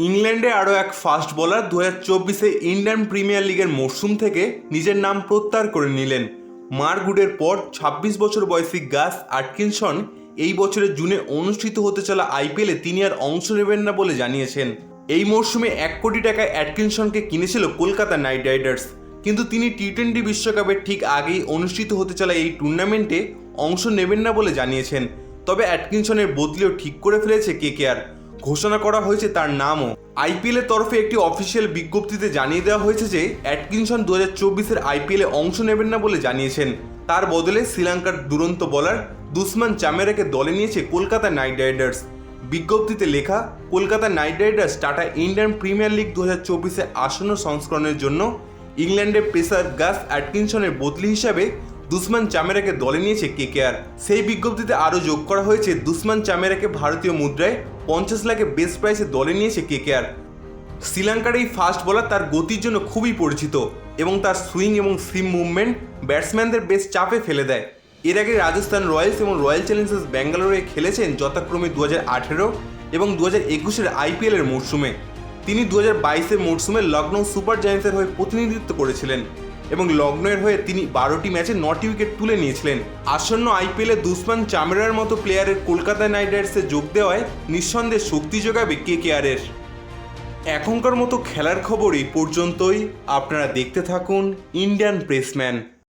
ইংল্যান্ডে আরও এক ফাস্ট বোলার 2024-এ ইন্ডিয়ান প্রিমিয়ার লিগের মরশুম থেকে নিজের নাম প্রত্যাহার করে নিলেন। মারগুডের পর 26 বছর বয়সী গাস আটকিনসন এই বছরের জুনে অনুষ্ঠিত হতে চলা আইপিএলে তিনি আর অংশ নেবেন না বলে জানিয়েছেন। এই মরশুমে 1 কোটি টাকায় অ্যাটকিনসনকে কিনেছিল কলকাতা নাইট রাইডার্স, কিন্তু তিনি টি-20 বিশ্বকাপের ঠিক আগেই অনুষ্ঠিত হতে চলা এই টুর্নামেন্টে অংশ নেবেন না বলে জানিয়েছেন। তবে অ্যাটকিনসনের বদলিও ঠিক করে ফেলেছে কেকেআর। ঘোষণা করা হয়েছে তার নামও। আইপিএলের তরফে একটি অফিসিয়াল বিজ্ঞপ্তিতে জানিয়ে দেওয়া হয়েছে যে অ্যাটকিনসন 2024-এর আইপিএলে অংশ নেবেন না বলে জানিয়েছেন। তার বদলে শ্রীলঙ্কার দুরন্ত বোলার দুসমান চামেরাকে দলে নিয়েছে কলকাতা নাইট রাইডার্স। বিজ্ঞপ্তিতে লেখা, Kolkata knight riders Tata Indian premier league 2024-এর আসন্ন সংস্করণের জন্য ইংল্যান্ডের পেসার গাস অ্যাটকিনসনের বদলি হিসাবে দুসমান চামেরাকে দলে নিয়েছে কেকেআর। সেই বিজ্ঞপ্তিতে আরও যোগ করা হয়েছে দুসমান চামেরাকে ভারতীয় মুদ্রায় 50 লাখে বেস্ট প্রাইসে দলে নিয়েছে কেকেআর। শ্রীলঙ্কার এই ফাস্ট বোলার তার গতির জন্য খুবই পরিচিত এবং তার সুইং এবং সিম মুভমেন্ট ব্যাটসম্যানদের বেশ চাপে ফেলে দেয়। এর আগে রাজস্থান রয়্যালস এবং রয়্যাল চ্যালেঞ্জার্স ব্যাঙ্গালোরে খেলেছেন যথাক্রমে 2018 এবং 2021-এর আইপিএলের মরশুমে। তিনি 2022-এর মরশুমে লখনৌ সুপার জায়ান্টসের হয়ে প্রতিনিধিত্ব করেছিলেন এবং লখনৌয়ের হয়ে তিনি 12টি ম্যাচে 9টি উইকেট তুলে নিয়েছিলেন। আসন্ন আইপিএলে দুসমান চামেরার মতো প্লেয়ারের কলকাতা নাইট রাইডার্সে যোগ দেওয়ায় নিঃসন্দেহে শক্তি যোগাবে কেকেআরের। এখনকার মতো খেলার খবর এই পর্যন্তই। আপনারা দেখতে থাকুন ইন্ডিয়ান প্রেসম্যান।